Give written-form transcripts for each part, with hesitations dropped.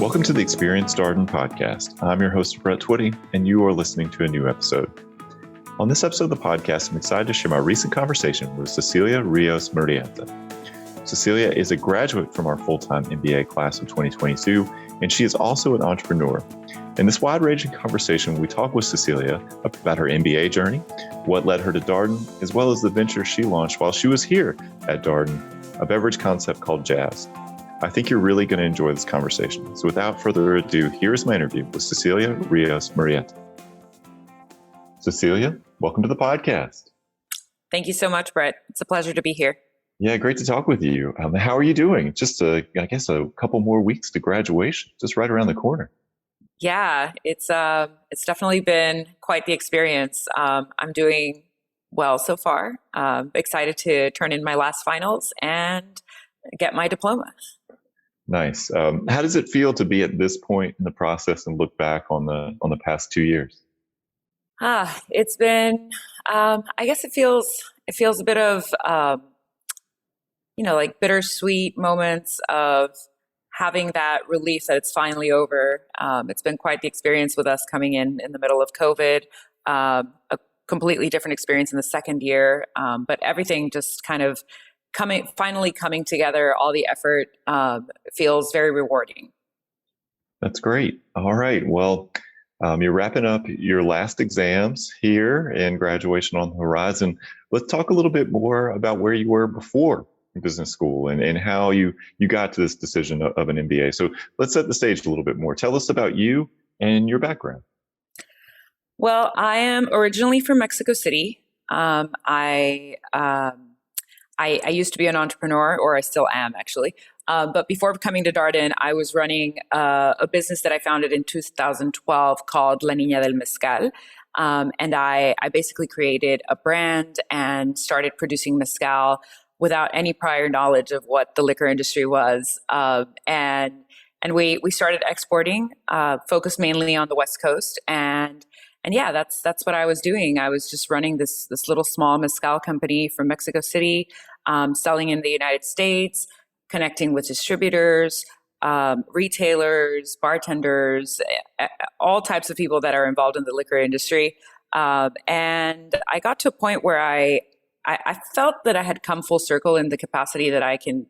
Welcome to the Experience Darden podcast. I'm your host, Brett Twitty, and you are listening to a new episode. On this episode of the podcast, I'm excited to share my recent conversation with Cecilia Rios Murrieta. Cecilia is a graduate from our Full-Time MBA Class of 2022, and she is also an entrepreneur. In this wide-ranging conversation, we talk with Cecilia about her MBA journey, what led her to Darden, as well as the venture she launched while she was here at Darden, a beverage concept called JAS. I think you're really going to enjoy this conversation. So without further ado, here's my interview with Cecilia Rios Murrieta. Cecilia, welcome to the podcast. Thank you so much, Brett. It's a pleasure to be here. Yeah, great to talk with you. How are you doing? Just, I guess, a couple more weeks to graduation, just right around the corner. Yeah, it's definitely been quite the experience. I'm doing well so far. Excited to turn in my last finals and get my diploma. Nice. How does it feel to be at this point in the process and look back on the past 2 years? It's been. I guess it feels a bit of like bittersweet moments of having that relief that it's finally over. It's been quite the experience with us coming in the middle of COVID. A completely different experience in the second year, but everything just kind of finally coming together. All the effort feels very rewarding. That's great. All right. Well, you're wrapping up your last exams here and graduation on the horizon. Let's talk a little bit more about where you were before business school and how you got to this decision of an MBA. So let's set the stage a little bit more. Tell us about you and your background. Well, I am originally from Mexico City. I used to be an entrepreneur, or I still am actually. But before coming to Darden, I was running a business that I founded in 2012 called La Niña del Mezcal. And I basically created a brand and started producing mezcal without any prior knowledge of what the liquor industry was. And we started exporting, focused mainly on the West Coast. And yeah, that's what I was doing. I was just running this little small mezcal company from Mexico City, selling in the United States, connecting with distributors, retailers, bartenders, all types of people that are involved in the liquor industry. And I got to a point where I felt that I had come full circle in the capacity that I could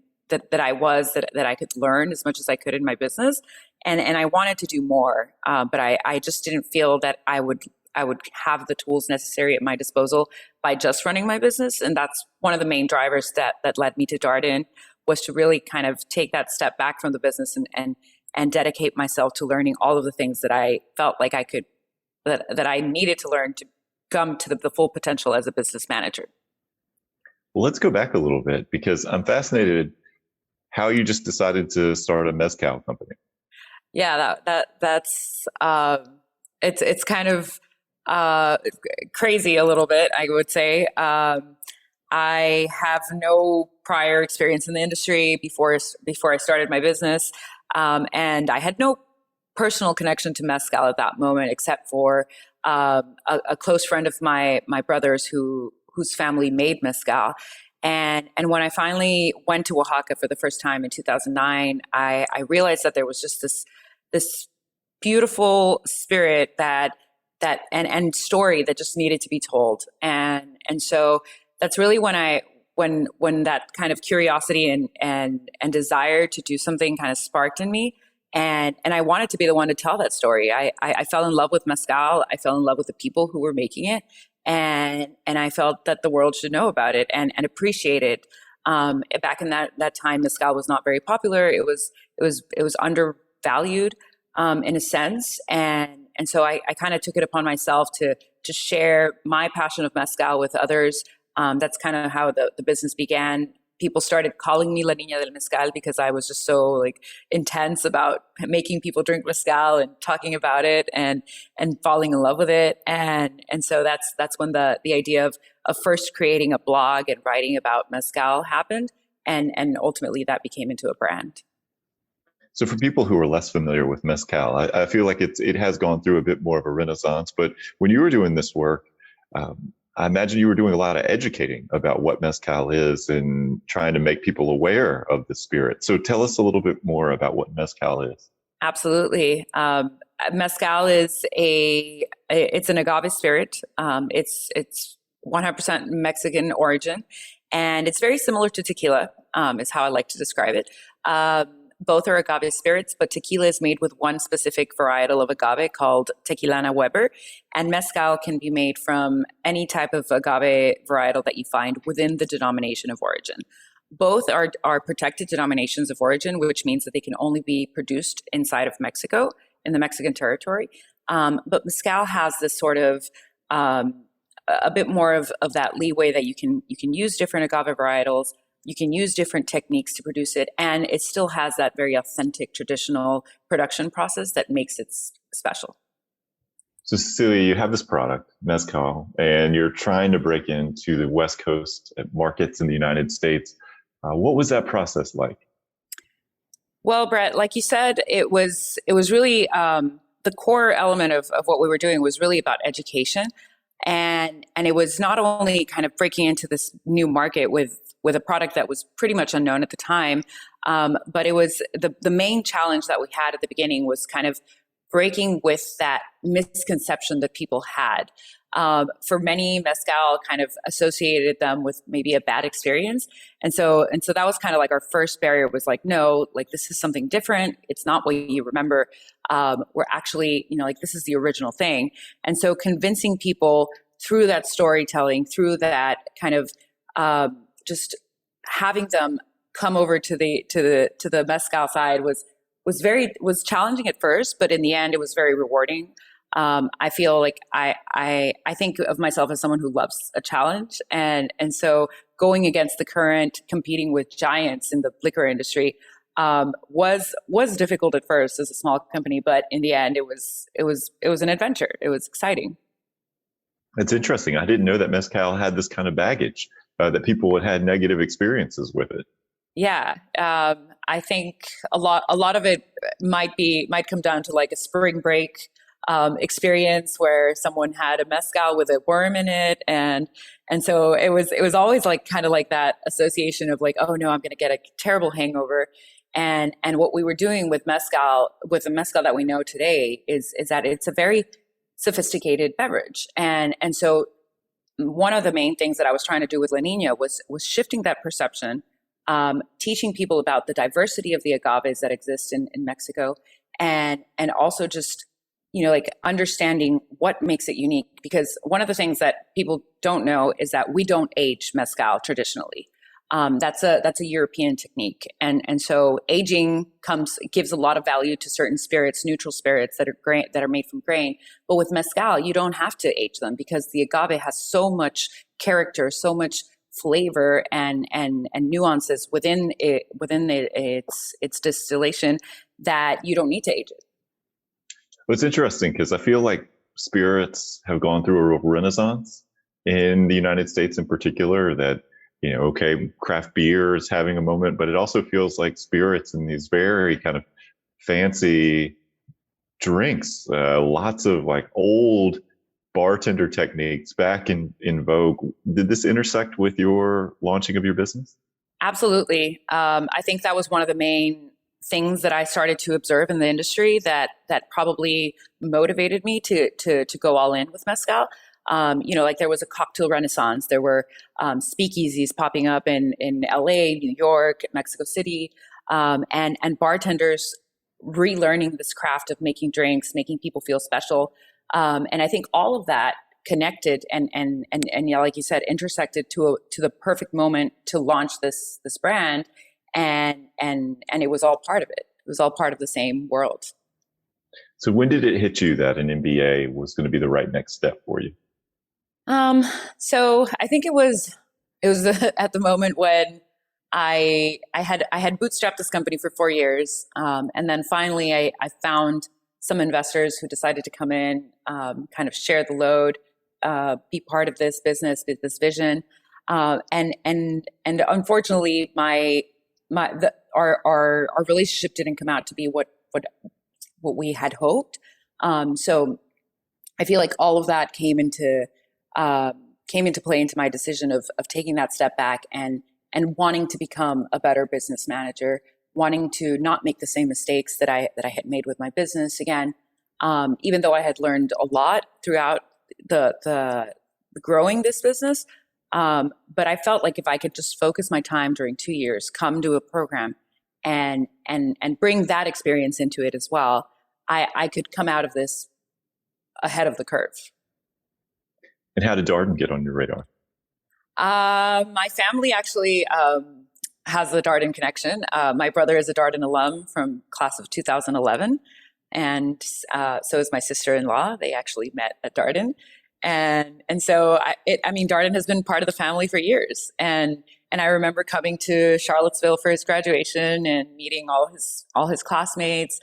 learn as much as I could in my business. And I wanted to do more, but I just didn't feel that I would have the tools necessary at my disposal by just running my business. And that's one of the main drivers that led me to Darden, was to really kind of take that step back from the business and dedicate myself to learning all of the things that I felt like that I needed to learn to come to the full potential as a business manager. Well, let's go back a little bit, because I'm fascinated how you just decided to start a mezcal company. Yeah, that's it's kind of crazy a little bit, I would say. I have no prior experience in the industry before I started my business, and I had no personal connection to mezcal at that moment, except for a close friend of my brother's whose family made mezcal. And when I finally went to Oaxaca for the first time in 2009, I realized that there was just this beautiful spirit that and story that just needed to be told. And so that's really when that kind of curiosity and desire to do something kind of sparked in me. And I wanted to be the one to tell that story. I fell in love with mezcal. I fell in love with the people who were making it. And I felt that the world should know about it and appreciate it. Back in that time, mezcal was not very popular. It was undervalued in a sense, and so I kind of took it upon myself to share my passion of mezcal with others. That's kind of how the business began. People started calling me La Niña del Mezcal because I was just so intense about making people drink mezcal and talking about it and falling in love with it. And so that's when the idea of first creating a blog and writing about mezcal happened. And ultimately that became into a brand. So for people who are less familiar with mezcal, I feel like it has gone through a bit more of a renaissance. But when you were doing this work, I imagine you were doing a lot of educating about what mezcal is and trying to make people aware of the spirit. So tell us a little bit more about what mezcal is. Absolutely. Mezcal is it's an agave spirit. It's 100% Mexican origin, and it's very similar to tequila, is how I like to describe it. Both are agave spirits, but tequila is made with one specific varietal of agave called Tequilana Weber, and mezcal can be made from any type of agave varietal that you find within the denomination of origin. Both are protected denominations of origin, which means that they can only be produced inside of Mexico, in the Mexican territory. But mezcal has this sort of a bit more of that leeway that you can use different agave varietals, you can use different techniques to produce it, and it still has that very authentic traditional production process that makes it special. So Cecilia, you have this product, Mezcal, and you're trying to break into the West Coast markets in the United States. What was that process like? Well, Brett, like you said, it was really the core element of what we were doing was really about education, and it was not only kind of breaking into this new market with a product that was pretty much unknown at the time, but it was the main challenge that we had at the beginning was kind of breaking with that misconception that people had. For many, mezcal kind of associated them with maybe a bad experience. And so that was kind of like our first barrier was like, no, like this is something different. It's not what you remember. We're actually, like this is the original thing. And so convincing people through that storytelling, through that kind of just having them come over to the mezcal side was challenging at first, but in the end, it was very rewarding. I feel like I think of myself as someone who loves a challenge, and so going against the current, competing with giants in the liquor industry, was difficult at first as a small company, but in the end, it was an adventure. It was exciting. It's interesting. I didn't know that mezcal had this kind of baggage, that people had had negative experiences with it. Yeah, I think a lot of it might come down to like a spring break experience where someone had a mezcal with a worm in it, and so it was always like kind of like that association of like, oh no, I'm going to get a terrible hangover. And what we were doing with the mezcal that we know today is that it's a very sophisticated beverage, and so one of the main things that I was trying to do with La Nina was shifting that perception. Teaching people about the diversity of the agaves that exist in Mexico, and also just like understanding what makes it unique. Because one of the things that people don't know is that we don't age mezcal traditionally. That's a European technique, and so aging gives a lot of value to certain spirits, neutral spirits that are made from grain. But with mezcal, you don't have to age them because the agave has so much character, so much flavor and nuances within its distillation that you don't need to age it. Well, it's interesting because I feel like spirits have gone through a real renaissance in the United States in particular, that okay, craft beer is having a moment, but it also feels like spirits and these very kind of fancy drinks, lots of like old bartender techniques back in vogue. Did this intersect with your launching of your business? Absolutely. I think that was one of the main things that I started to observe in the industry that probably motivated me to go all in with mezcal. Like there was a cocktail renaissance. There were speakeasies popping up in LA, New York, Mexico City, and bartenders relearning this craft of making drinks, making people feel special. And I think all of that connected and like you said, intersected to the perfect moment to launch this brand, and it was all part of it. It was all part of the same world. So when did it hit you that an MBA was going to be the right next step for you? So I think it was at the moment when I had bootstrapped this company for 4 years, and then finally I found some investors who decided to come in, kind of share the load, be part of this business, this vision, and unfortunately, our relationship didn't come out to be what we had hoped. So I feel like all of that came into play into my decision of taking that step back and wanting to become a better business manager, wanting to not make the same mistakes that I had made with my business again. Even though I had learned a lot throughout the growing this business, but I felt like if I could just focus my time during 2 years, come to a program, and bring that experience into it as well, I could come out of this ahead of the curve. And how did Darden get on your radar? My family actually has the Darden connection. My brother is a Darden alum from class of 2011. And so is my sister-in-law. They actually met at Darden. And so Darden has been part of the family for years. And I remember coming to Charlottesville for his graduation and meeting all his classmates,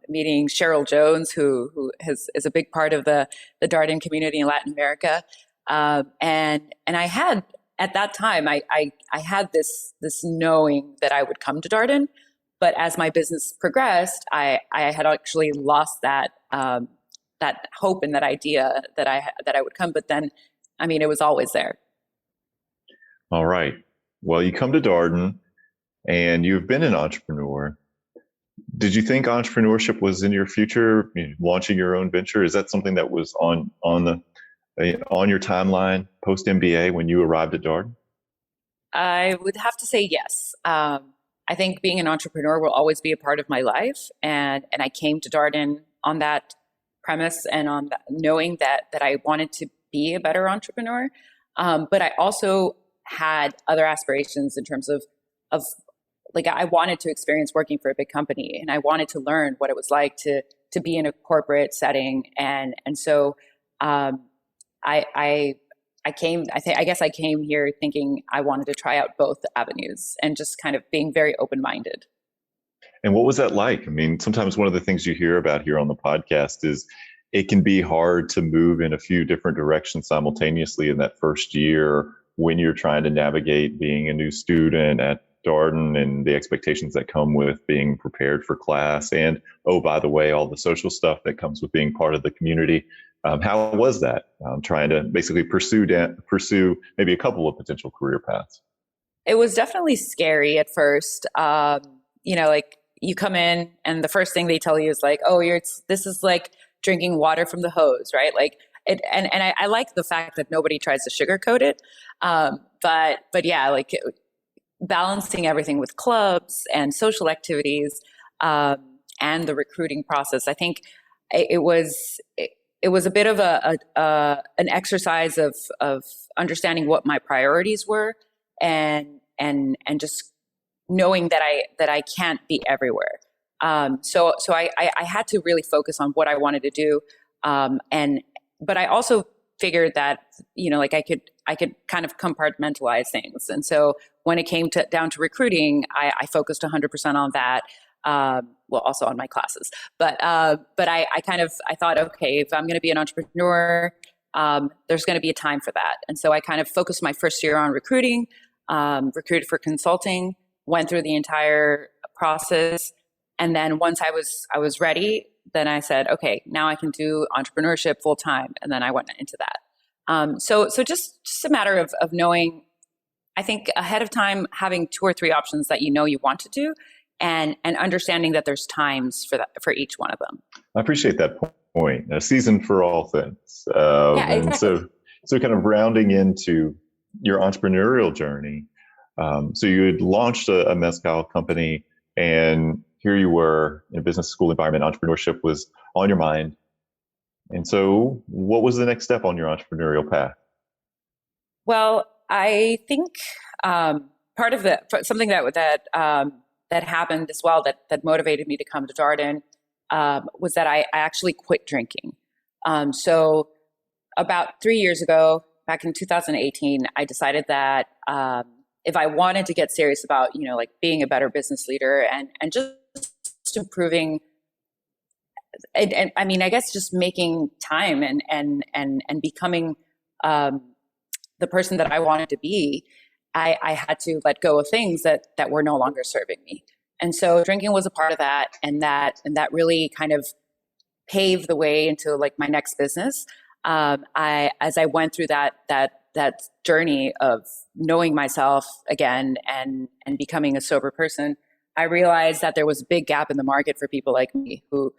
meeting Cheryl Jones, who is a big part of the Darden community in Latin America. And I had, at that time, I had this knowing that I would come to Darden. But as my business progressed, I had actually lost that hope and that idea that I would come. But then, it was always there. All right. Well, you come to Darden and you've been an entrepreneur. Did you think entrepreneurship was in your future, launching your own venture? Is that something that was on your timeline post MBA when you arrived at Darden? I would have to say yes. I think being an entrepreneur will always be a part of my life. And I came to Darden on that premise and on knowing that I wanted to be a better entrepreneur. But I also had other aspirations in terms of like, I wanted to experience working for a big company, and I wanted to learn what it was like to be in a corporate setting. And so I guess I came here thinking I wanted to try out both avenues and just kind of being very open-minded. And what was that like? Sometimes one of the things you hear about here on the podcast is it can be hard to move in a few different directions simultaneously in that first year when you're trying to navigate being a new student at Darden and the expectations that come with being prepared for class. And, oh, by the way, all the social stuff that comes with being part of the community. How was that? Trying to basically pursue maybe a couple of potential career paths. It was definitely scary at first. Like you come in and the first thing they tell you is like, oh, this is like drinking water from the hose, right? Like it, and I like the fact that nobody tries to sugarcoat it. But yeah, like balancing everything with clubs and social activities, and the recruiting process. I think it was a bit of an exercise of understanding what my priorities were, and just knowing that I can't be everywhere. So I had to really focus on what I wanted to do, but I also figured that I could kind of compartmentalize things. And so when it came down to recruiting, I focused 100% on that. Also on my classes, but I thought, okay, if I'm going to be an entrepreneur, there's going to be a time for that. And so I kind of focused my first year on recruiting, recruited for consulting, went through the entire process. And then once I was ready, then I said, okay, now I can do entrepreneurship full time. And then I went into that. So just a matter of knowing, I think ahead of time, having 2 or 3 options that you want to do, and understanding that there's times for each one of them. I appreciate that point. A season for all things. Yeah, exactly. And so kind of rounding into your entrepreneurial journey. So you had launched a Mezcal company, and here you were in a business school environment. Entrepreneurship was on your mind. And so what was the next step on your entrepreneurial path? Well, I think part of something that happened as well that motivated me to come to Darden was that I actually quit drinking. So about 3 years ago, back in 2018, I decided that if I wanted to get serious about, like being a better business leader and just improving, and I guess just making time and becoming the person that I wanted to be, I had to let go of things that were no longer serving me. And so drinking was a part of that. And that really kind of paved the way into like my next business. As I went through that journey of knowing myself again and becoming a sober person, I realized that there was a big gap in the market for people like me who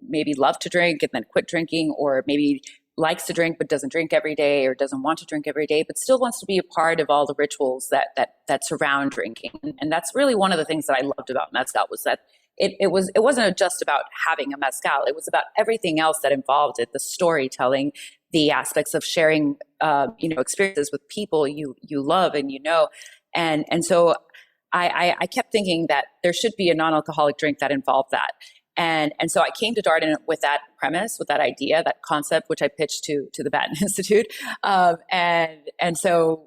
maybe love to drink and then quit drinking, or maybe likes to drink but doesn't drink every day, or doesn't want to drink every day but still wants to be a part of all the rituals that surround drinking. And that's really one of the things that I loved about mezcal, was that it wasn't just about having a mezcal. It was about everything else that involved it: the storytelling, the aspects of sharing experiences with people you love and and so I kept thinking that there should be a non-alcoholic drink that involved that. And so I came to Darden with that premise, with that idea, that concept, which I pitched to the Batten Institute. And so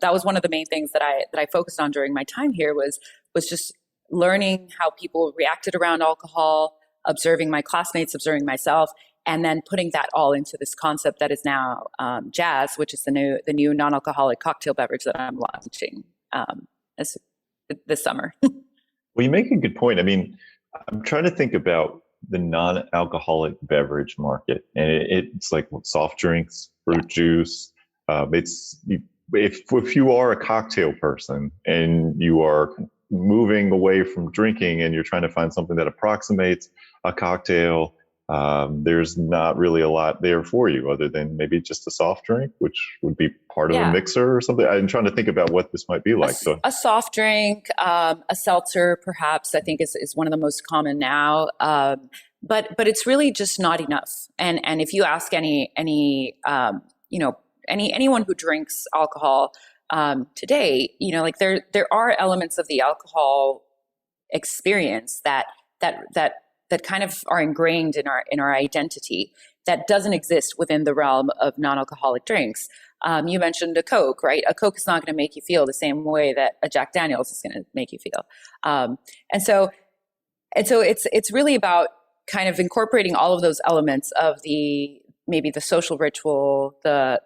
that was one of the main things that I focused on during my time here, was just learning how people reacted around alcohol, observing my classmates, observing myself, and then putting that all into this concept that is now JAS, which is the new non-alcoholic cocktail beverage that I'm launching this summer. Well, you make a good point. I mean, I'm trying to think about the non-alcoholic beverage market, and it's like soft drinks, fruit juice. If you are a cocktail person and you are moving away from drinking and you're trying to find something that approximates a cocktail, there's not really a lot there for you other than maybe just a soft drink, which would be part of a mixer or something. I'm trying to think about what this might be like. A soft drink, a seltzer, perhaps, I think is one of the most common now. But it's really just not enough. And if you ask anyone who drinks alcohol today, like there are elements of the alcohol experience that kind of are ingrained in our identity that doesn't exist within the realm of non-alcoholic drinks. You mentioned a Coke, right? A Coke is not going to make you feel the same way that a Jack Daniel's is going to make you feel. And so it's really about kind of incorporating all of those elements of maybe the social ritual, the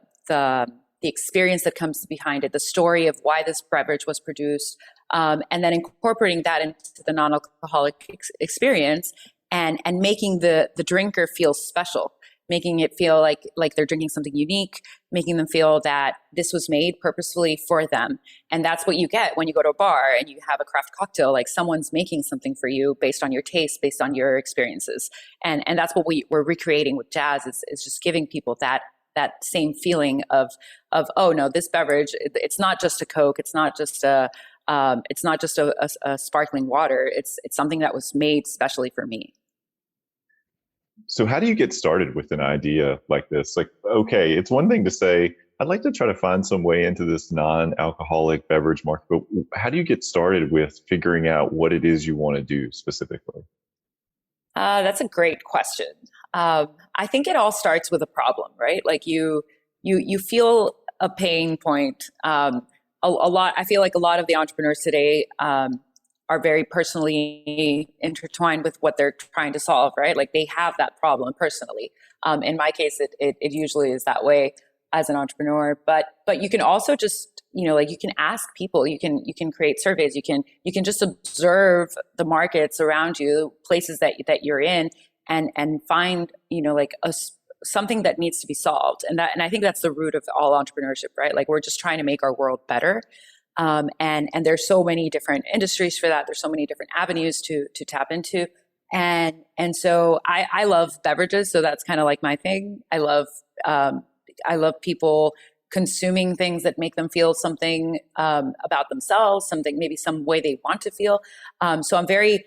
experience that comes behind it, the story of why this beverage was produced, and then incorporating that into the non-alcoholic experience, and making the drinker feel special, making it feel like they're drinking something unique, making them feel that this was made purposefully for them. And that's what you get when you go to a bar and you have a craft cocktail. Like, someone's making something for you based on your taste, based on your experiences. And that's what we're recreating with JAS, is just giving people that same feeling of, oh no, this beverage, it's not just a Coke, it's not just a sparkling water. It's something that was made specially for me. So how do you get started with an idea like this? Like, okay, it's one thing to say, I'd like to try to find some way into this non-alcoholic beverage market, but how do you get started with figuring out what it is you want to do specifically? That's a great question. I think it all starts with a problem, right? Like you feel a pain point. A lot. I feel like a lot of the entrepreneurs today are very personally intertwined with what they're trying to solve, right? Like, they have that problem personally. In my case, it usually is that way as an entrepreneur. But you can also just, like, you can ask people, you can create surveys, you can just observe the markets around you, places that you're in, and find, like something that needs to be solved. And I think that's the root of all entrepreneurship, right? Like, we're just trying to make our world better. And there's so many different industries for that. There's so many different avenues to tap into. And so I love beverages. So that's kind of like my thing. I love people consuming things that make them feel something about themselves, maybe some way they want to feel. So I'm very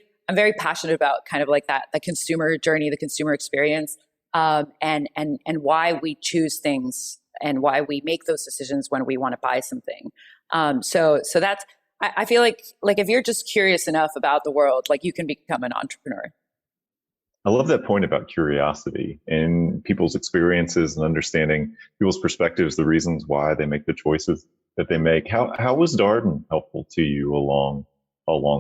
passionate about kind of like the consumer journey, the consumer experience, and why we choose things and why we make those decisions when we want to buy something. So that's, I feel like if you're just curious enough about the world, like, you can become an entrepreneur. I love that point about curiosity and people's experiences and understanding people's perspectives, the reasons why they make the choices that they make. How was Darden helpful to you along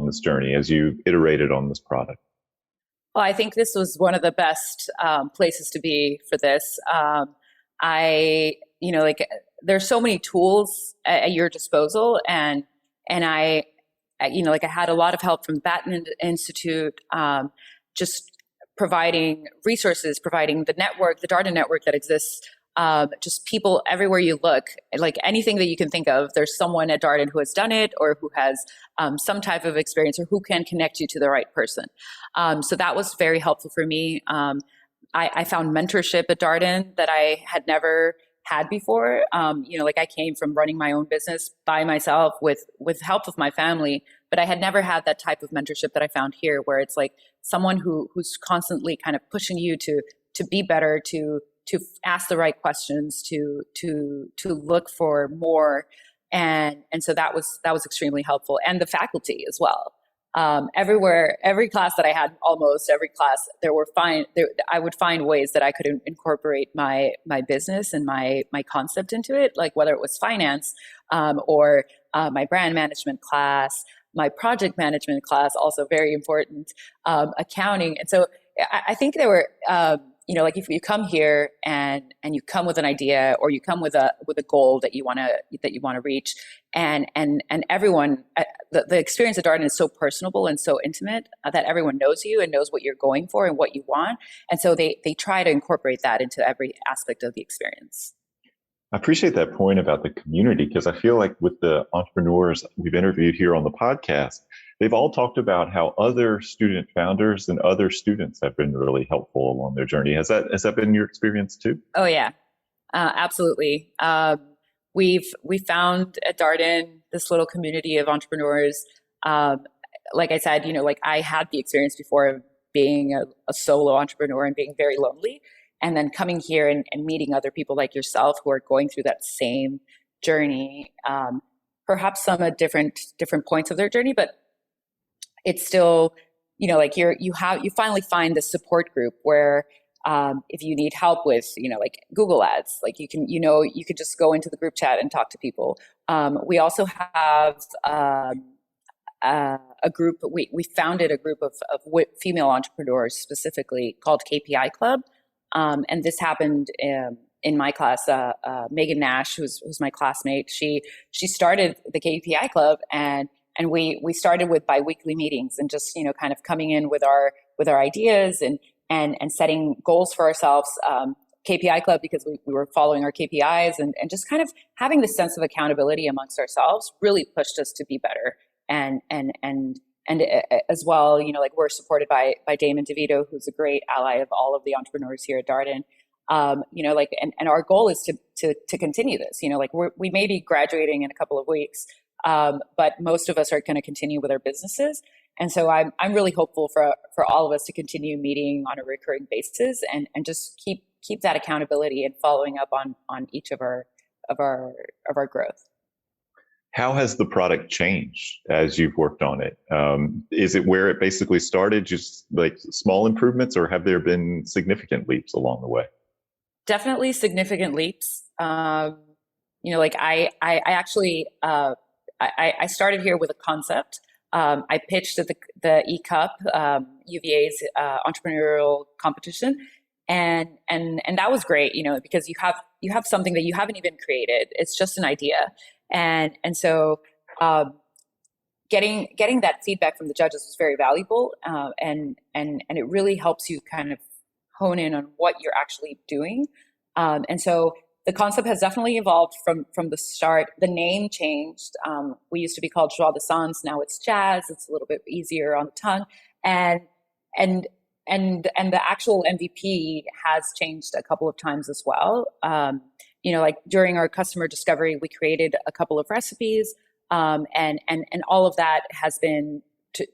this journey as you iterated on this product? Well, I think this was one of the best places to be for this. There's so many tools at your disposal, and I had a lot of help from the Batten Institute, just providing resources, providing the network, the Darden network that exists just people everywhere you look, like anything that you can think of, there's someone at Darden who has done it or who has some type of experience or who can connect you to the right person. So that was very helpful for me. I found mentorship at Darden that I had never had before. Like I came from running my own business by myself with help of my family, but I had never had that type of mentorship that I found here, where it's like someone who's constantly kind of pushing you to be better, to ask the right questions, to look for more, and so that was extremely helpful, and the faculty as well. Everywhere, every class that I had, almost every class, I would find ways that I could incorporate my business and my concept into it, like whether it was finance, or my brand management class, my project management class, also very important, accounting. And so I think there were, like if you come here and you come with an idea, or you come with a goal that you want to reach, and everyone, the experience at Darden is so personable and so intimate, that everyone knows you and knows what you're going for and what you want, and so they try to incorporate that into every aspect of the experience. I appreciate that point about the community, because I feel like with the entrepreneurs we've interviewed here on the podcast, they've all talked about how other student founders and other students have been really helpful along their journey. Has that been your experience too? Oh yeah, absolutely. We found at Darden this little community of entrepreneurs. Like I said, like I had the experience before of being a solo entrepreneur and being very lonely. And then coming here and meeting other people like yourself who are going through that same journey, perhaps some at different points of their journey, but it's still, like you finally find the support group where, if you need help with, like Google Ads, like you could just go into the group chat and talk to people. We also have a group. We founded a group of female entrepreneurs specifically called KPI Club. And this happened in my class. Megan Nash, who's my classmate, she started the KPI Club, and we started with biweekly meetings and just kind of coming in with our ideas and setting goals for ourselves. KPI Club, because we were following our KPIs and just kind of having this sense of accountability amongst ourselves, really pushed us to be better. And as well, like we're supported by Damon DeVito, who's a great ally of all of the entrepreneurs here at Darden. And our goal is to continue this. Like we may be graduating in a couple of weeks, but most of us are going to continue with our businesses. And so I'm really hopeful for all of us to continue meeting on a recurring basis and just keep that accountability and following up on each of our growth. How has the product changed as you've worked on it? Is it where it basically started, just like small improvements, or have there been significant leaps along the way? Definitely significant leaps. Like I actually, I started here with a concept. I pitched at the E-Cup, UVA's entrepreneurial competition. And that was great, because you have something that you haven't even created. It's just an idea. And so getting that feedback from the judges was very valuable, and it really helps you kind of hone in on what you're actually doing. And so the concept has definitely evolved from the start. The name changed. We used to be called Joie Avec Sans. Now it's JAS. It's a little bit easier on the tongue, and the actual MVP has changed a couple of times as well. Like during our customer discovery, we created a couple of recipes, and all of that has been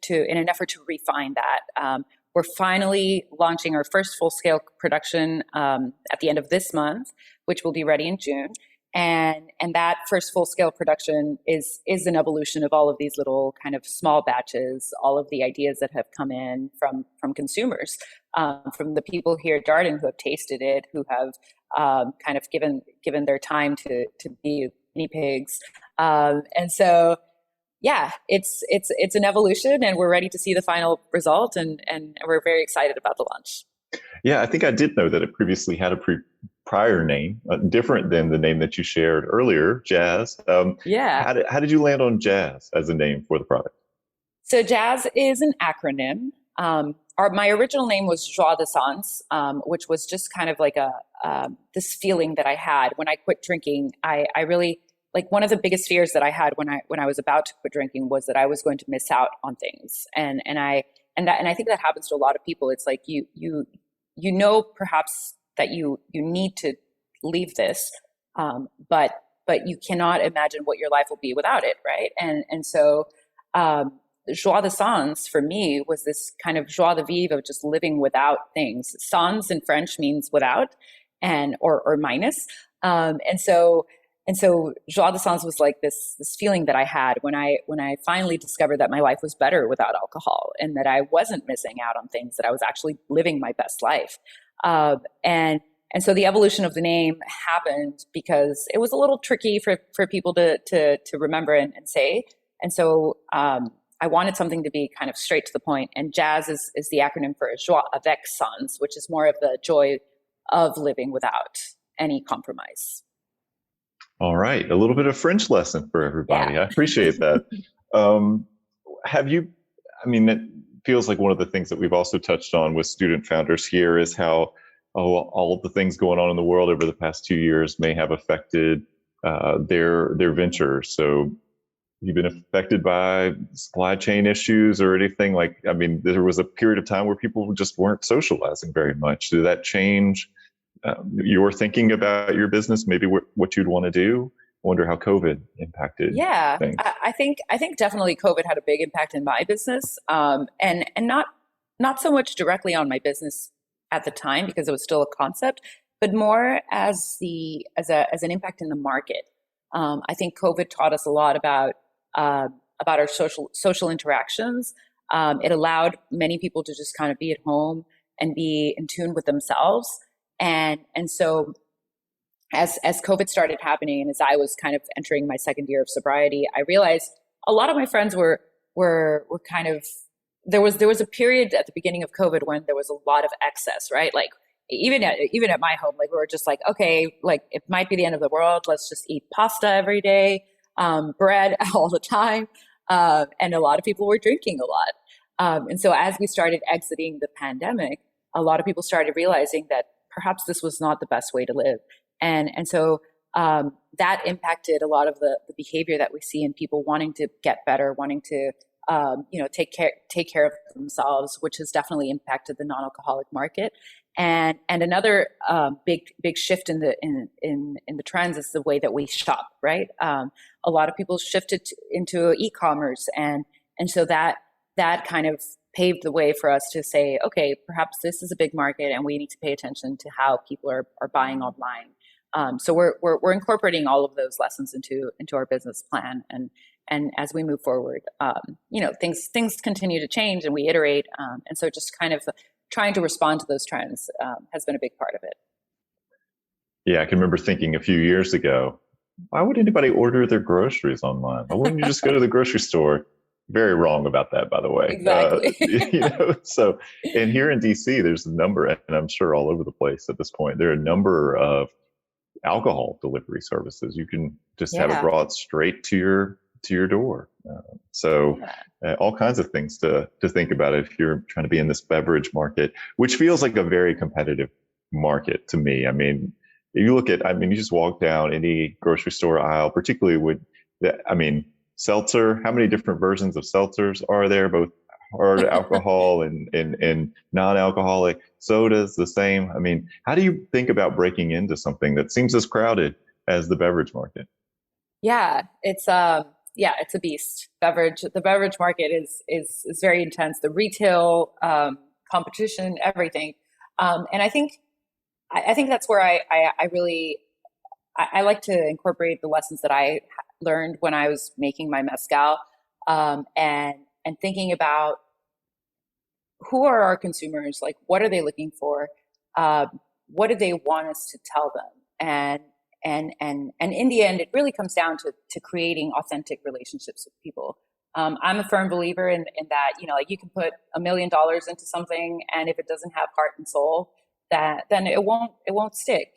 in an effort to refine that. We're finally launching our first full-scale production at the end of this month, which will be ready in June. And that first full-scale production is an evolution of all of these little kind of small batches, all of the ideas that have come in from consumers, from the people here at Darden who have tasted it, who have kind of given their time to be guinea pigs. And so, yeah, it's an evolution, and we're ready to see the final result, and we're very excited about the launch. Yeah, I think I did know that it previously had a prior name, different than the name that you shared earlier, JAS. Yeah. How did you land on JAS as a name for the product? So JAS is an acronym. my original name was Joie Avec Sans, which was just kind of like this feeling that I had when I quit drinking. I really, like, one of the biggest fears that I had when I was about to quit drinking was that I was going to miss out on things. And I think that happens to a lot of people. It's like you know, perhaps that you need to leave this, but you cannot imagine what your life will be without it, right? And so joie de sans for me was this kind of joie de vivre of just living without things. Sans in French means without, and or minus. And so joie de sans was like this feeling that I had when I finally discovered that my life was better without alcohol, and that I wasn't missing out on things, that I was actually living my best life. And so the evolution of the name happened because it was a little tricky for people to remember and say. And so I wanted something to be kind of straight to the point. And JAS is the acronym for Joie Avec Sans, which is more of the joy of living without any compromise. All right. A little bit of French lesson for everybody. Yeah. I appreciate that. It feels like one of the things that we've also touched on with student founders here is how all of the things going on in the world over the past 2 years may have affected their ventures. So you've been affected by supply chain issues or anything there was a period of time where people just weren't socializing very much. Did that change your thinking about your business, maybe what you'd want to do? I wonder how COVID impacted things. I think definitely COVID had a big impact in my business, and not so much directly on my business at the time because it was still a concept, but more as an impact in the market. I think COVID taught us a lot about our social interactions. It allowed many people to just kind of be at home and be in tune with themselves. And so as COVID started happening, and as I was kind of entering my second year of sobriety, I realized a lot of my friends were kind of, there was a period at the beginning of COVID when there was a lot of excess, right? Like even at my home, like we were just like, okay, like it might be the end of the world. Let's just eat pasta every day, bread all the time. And a lot of people were drinking a lot. And so as we started exiting the pandemic, a lot of people started realizing that perhaps this was not the best way to live. And so that impacted a lot of the behavior that we see in people wanting to get better, wanting to take care of themselves, which has definitely impacted the non-alcoholic market. And another big shift in the trends is the way that we shop, right? A lot of people shifted into e-commerce, and so that kind of paved the way for us to say, okay, perhaps this is a big market, and we need to pay attention to how people are buying online. So we're incorporating all of those lessons into our business plan, and as we move forward, things continue to change and we iterate, and so just kind of trying to respond to those trends has been a big part of it. Yeah, I can remember thinking a few years ago, why would anybody order their groceries online? Why wouldn't you just go to the grocery store? Very wrong about that, by the way. Exactly. So, and here in DC, there's a number, and I'm sure all over the place at this point, there are a number of alcohol delivery services. You can just have it brought straight to your door. All kinds of things to think about if you're trying to be in this beverage market, which feels like a very competitive market to me. I mean, if you look at, you just walk down any grocery store aisle, particularly with seltzer, how many different versions of seltzers are there, both hard alcohol and non-alcoholic? Sodas, the same. I mean, how do you think about breaking into something that seems as crowded as the beverage market? Yeah, it's a beast. The beverage market is very intense. The retail competition, everything, and I think that's where I really like to incorporate the lessons that I learned when I was making my mezcal, and thinking about who are our consumers, like what are they looking for, what do they want us to tell them, and in the end, it really comes down to creating authentic relationships with people. I'm a firm believer in that, you can put $1 million into something, and if it doesn't have heart and soul, then it won't stick.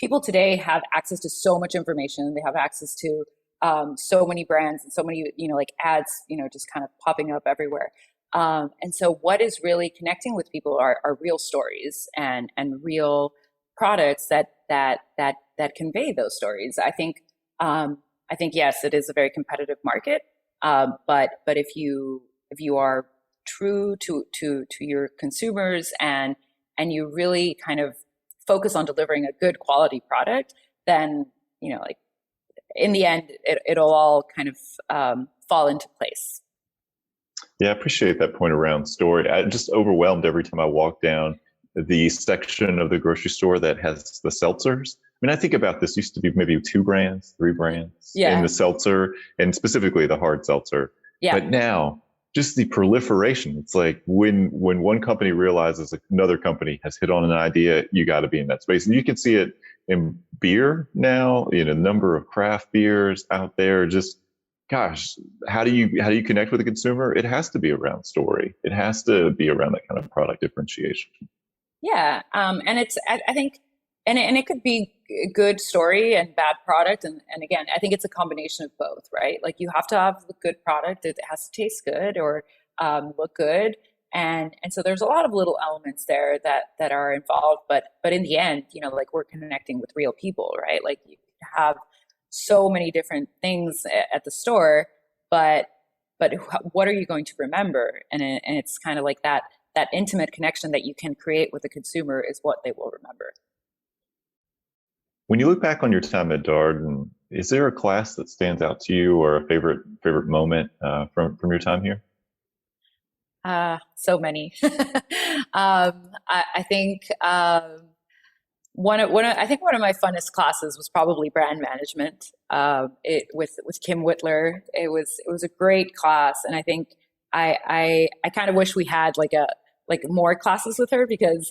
People today have access to so much information. They have access to so many brands and so many, ads, just kind of popping up everywhere. And so what is really connecting with people are real stories and real products that convey those stories. I think yes, it is a very competitive market, but if you are true to your consumers and you really kind of focus on delivering a good quality product, then like in the end, it'll all kind of fall into place. Yeah, I appreciate that point around story. I just overwhelmed every time I walk down the section of the grocery store that has the seltzers. I mean, I think about this used to be maybe 2 brands, 3 brands in Yeah, the seltzer, and specifically the hard seltzer. yeah, But now, just the proliferation. It's like when one company realizes another company has hit on an idea, you got to be in that space. And you can see it in beer now. Number of craft beers out there. Just gosh, how do you connect with the consumer? It has to be around story. It has to be around that kind of product differentiation. yeah. And I think, and it could be a good story and bad product. And again, I think it's a combination of both, right? Like you have to have a good product. It has to taste good or look good. And so there's a lot of little elements there that are involved, but in the end, like we're connecting with real people, right? Like you have so many different things at the store, but what are you going to remember? And it's kind of like that intimate connection that you can create with the consumer is what they will remember. When you look back on your time at Darden, is there a class that stands out to you or a favorite moment from your time here? So many. I think I think one of my funnest classes was probably brand management. It with Kim Whitler. It was a great class, and I think I kind of wish we had like more classes with her because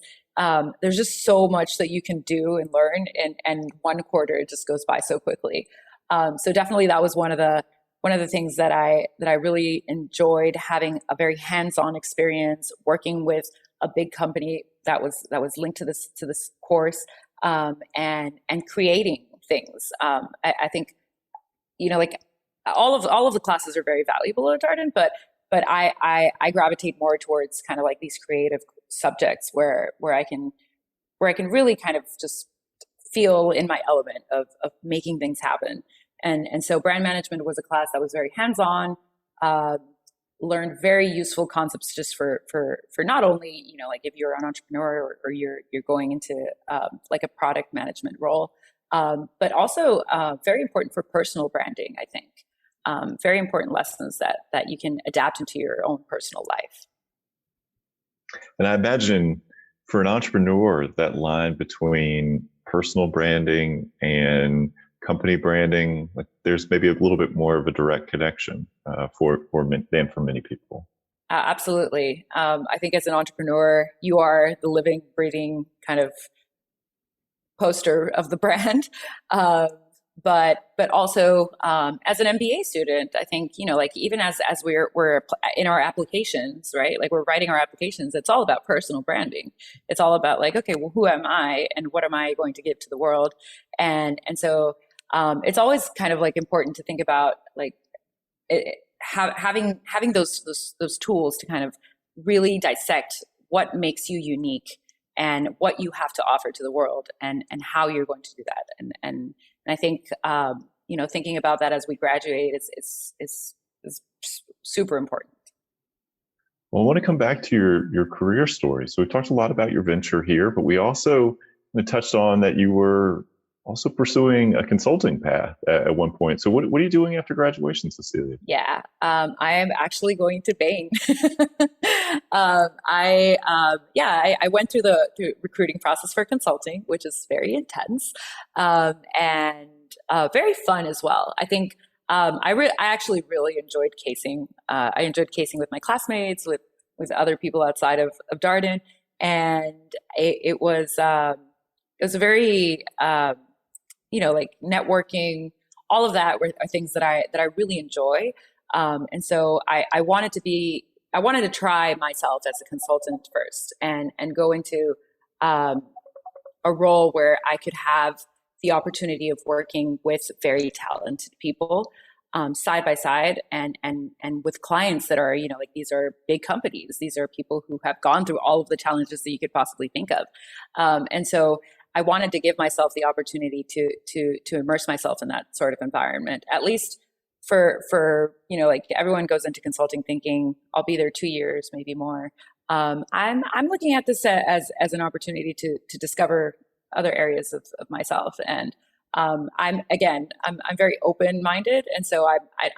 there's just so much that you can do and learn, and one quarter just goes by so quickly. So definitely that was one of the things that I really enjoyed, having a very hands-on experience working with a big company that was linked to this course, and creating things. I think like all of the classes are very valuable at Darden, but I gravitate more towards kind of like these creative subjects where I can really kind of just feel in my element of making things happen. And so brand management was a class that was very hands-on, learned very useful concepts just for not only, like if you're an entrepreneur or you're going into like a product management role, but also very important for personal branding, I think. Very important lessons that you can adapt into your own personal life. And I imagine for an entrepreneur, that line between personal branding and company branding, like there's maybe a little bit more of a direct connection than for many people. Absolutely. I think as an entrepreneur, you are the living, breathing kind of poster of the brand. But also as an MBA student, I think like even as we're in our applications, right? Like we're writing our applications. It's all about personal branding. It's all about like, okay, well, who am I, and what am I going to give to the world? And so it's always kind of like important to think about like having those tools to kind of really dissect what makes you unique and what you have to offer to the world, and how you're going to do that. And I think thinking about that as we graduate is super important. Well, I want to come back to your career story. So we've talked a lot about your venture here, but we also touched on that you were also pursuing a consulting path at one point. So what are you doing after graduation, Cecilia? Yeah, I am actually going to Bain. I went through the recruiting process for consulting, which is very intense, and very fun as well. I think I actually really enjoyed casing. I enjoyed casing with my classmates, with other people outside of Darden, and it was a very like networking. All of that are things that I really enjoy, and so I wanted to try myself as a consultant first, and go into a role where I could have the opportunity of working with very talented people, side by side, and with clients that are, like, these are big companies. These are people who have gone through all of the challenges that you could possibly think of. And so I wanted to give myself the opportunity to immerse myself in that sort of environment, at least for like, everyone goes into consulting thinking, I'll be there 2 years, maybe more. I'm looking at this as an opportunity to discover other areas of myself. And I'm very open-minded. And so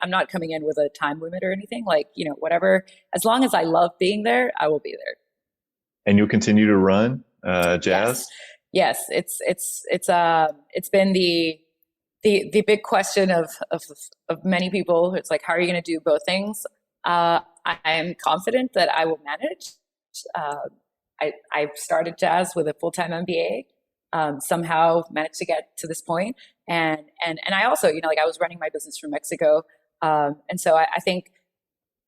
I'm not coming in with a time limit or anything, like, whatever, as long as I love being there, I will be there. And you'll continue to run JAS? Yes. It's been the big question of many people. It's like, how are you going to do both things? I am confident that I will manage. I started JAS with a full-time MBA. Somehow managed to get to this point. And I also, like, I was running my business from Mexico. And so I think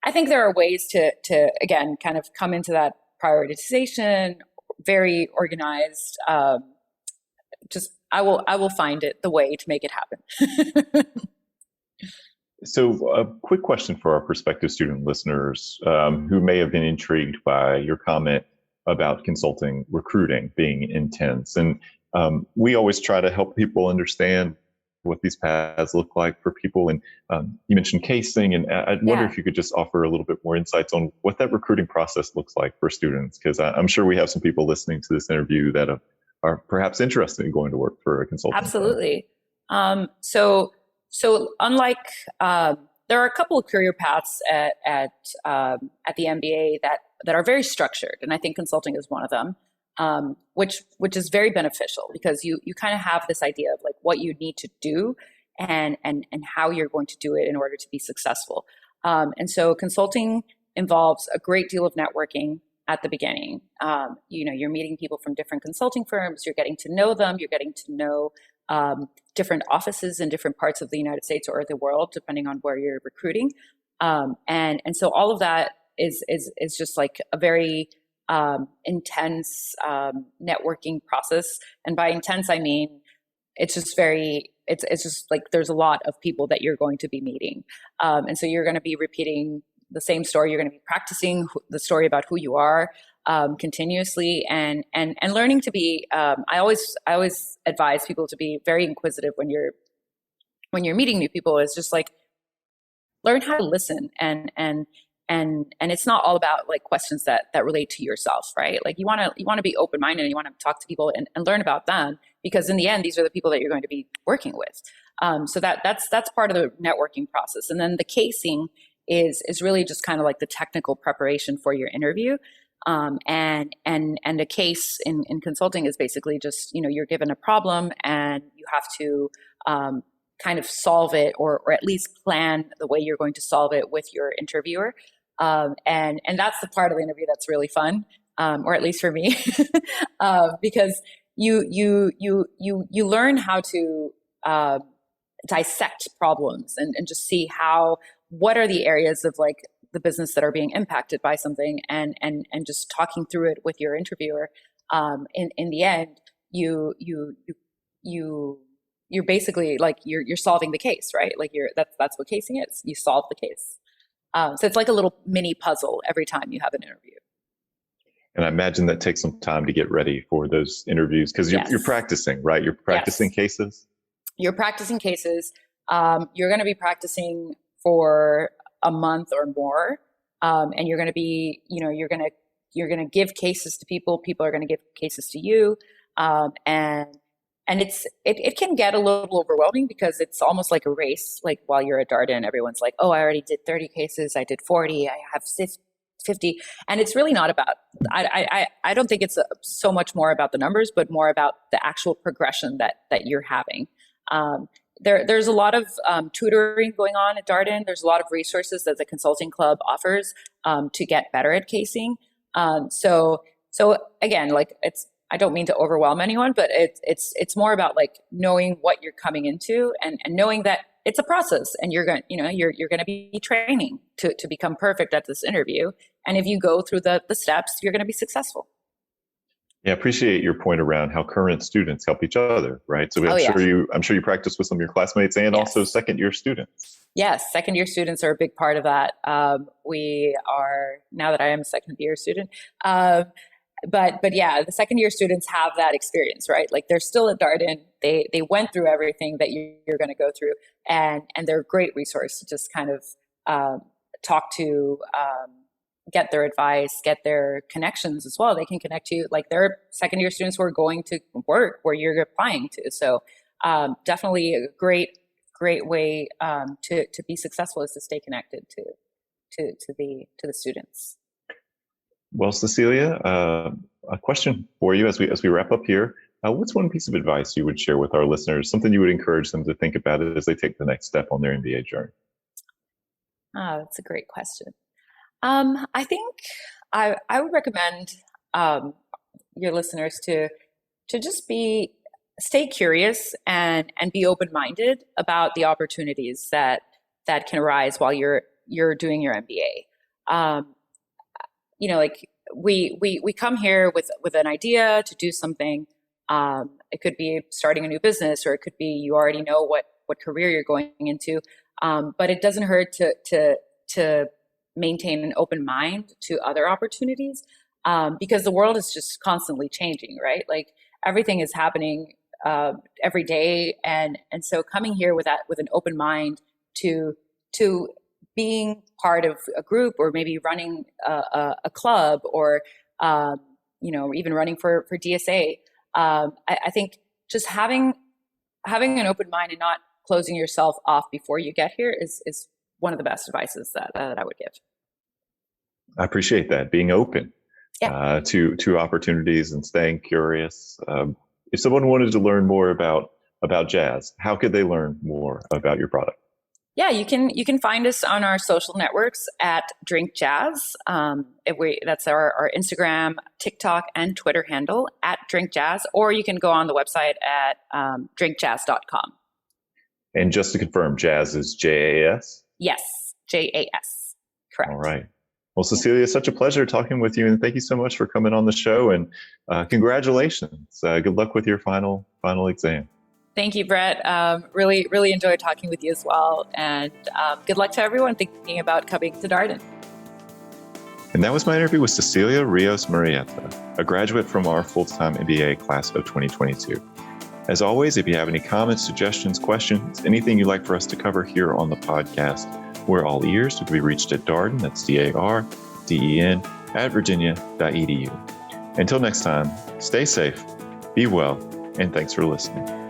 there are ways to again, kind of come into that prioritization, very organized. I will find the way to make it happen. So a quick question for our prospective student listeners who may have been intrigued by your comment about consulting recruiting being intense. And we always try to help people understand what these paths look like for people. And you mentioned casing, and I wonder if you could just offer a little bit more insights on what that recruiting process looks like for students, because I'm sure we have some people listening to this interview that are perhaps interested in going to work for a consulting firm. Absolutely. So unlike, there are a couple of career paths at the MBA that are very structured, and I think consulting is one of them, which is very beneficial, because you kind of have this idea of, like, what you need to do and how you're going to do it in order to be successful. And so consulting involves a great deal of networking at the beginning. You're meeting people from different consulting firms. You're getting to know them. You're getting to know different offices in different parts of the United States or the world, depending on where you're recruiting. And so all of that is just like a very intense networking process. And by intense, I mean, it's just like, there's a lot of people that you're going to be meeting. And so you're going to be repeating the same story. You're going to be practicing the story about who you are continuously, and learning to be, I always advise people to be very inquisitive when you're meeting new people. Is just like, learn how to listen, and it's not all about, like, questions that relate to yourself, right? Like, you want to be open-minded, and you want to talk to people and learn about them, because in the end, these are the people that you're going to be working with. So that's part of the networking process. And then the casing is really just kind of like the technical preparation for your interview. And a case in consulting is basically just, you're given a problem and you have to kind of solve it, or at least plan the way you're going to solve it with your interviewer. And that's the part of the interview that's really fun, or at least for me, because you learn how to dissect problems and just see what are the areas of, like, the business that are being impacted by something, and just talking through it with your interviewer. In the end, you're basically, like, you're solving the case, right? Like, that's what casing is. You solve the case. So it's like a little mini puzzle every time you have an interview. And I imagine that takes some time to get ready for those interviews, because you're practicing, right? You're practicing cases. You're practicing cases. You're going to be practicing for a month or more, and you're going to be, you're going to give cases to people. People are going to give cases to you, and it can get a little overwhelming, because it's almost like a race. Like, while you're at Darden, everyone's like, "Oh, I already did 30 cases. I did 40. I have 50." And it's really not about. I don't think it's so much more about the numbers, but more about the actual progression that you're having. There's a lot of tutoring going on at Darden. There's a lot of resources that the consulting club offers to get better at casing. So again, like, I don't mean to overwhelm anyone, but it's more about, like, knowing what you're coming into, and knowing that it's a process, and you're going to be training to become perfect at this interview. And if you go through the steps, you're going to be successful. Yeah, I appreciate your point around how current students help each other, right? So I'm sure you practice with some of your classmates and also second-year students. Yes, second year students are a big part of that. We are, now that I am a second year student, but yeah, the second year students have that experience, right? Like they're still at Darden. They went through everything that you're going to go through, and they're a great resource to just kind of talk to, get their advice, get their connections as well. They can connect you. Like there are second year students who are going to work where you're applying to. So definitely a great way to be successful is to stay connected to the students. Well, Cecilia, a question for you as we wrap up here. What's one piece of advice you would share with our listeners, something you would encourage them to think about as they take the next step on their MBA journey? That's a great question. I think I would recommend your listeners to just stay curious and be open-minded about the opportunities that can arise while you're doing your MBA. Like we come here with an idea to do something. It could be starting a new business, or it could be you already know what career you're going into. But it doesn't hurt to maintain an open mind to other opportunities, because the world is just constantly changing, right? Like everything is happening every day, and so coming here with an open mind to being part of a group, or maybe running a club, or even running for DSA. I think just having an open mind and not closing yourself off before you get here is one of the best advices that I would give. I appreciate that, being open to opportunities and staying curious. If someone wanted to learn more about JAS, how could they learn more about your product? Yeah, you can find us on our social networks at Drink JAS. That's our Instagram, TikTok, and Twitter handle at Drink JAS, or you can go on the website at drinkjazz.com. And just to confirm, JAS is JAS? Yes, JAS. Correct. All right. Well, Cecilia, it's such a pleasure talking with you, and thank you so much for coming on the show. And congratulations. Good luck with your final exam. Thank you, Brett. Really, really enjoyed talking with you as well. And good luck to everyone thinking about coming to Darden. And that was my interview with Cecilia Rios Murrieta, a graduate from our Full-Time MBA Class of 2022. As always, if you have any comments, suggestions, questions, anything you'd like for us to cover here on the podcast, we're all ears. You can be reached at Darden, that's DARDEN, @virginia.edu. Until next time, stay safe, be well, and thanks for listening.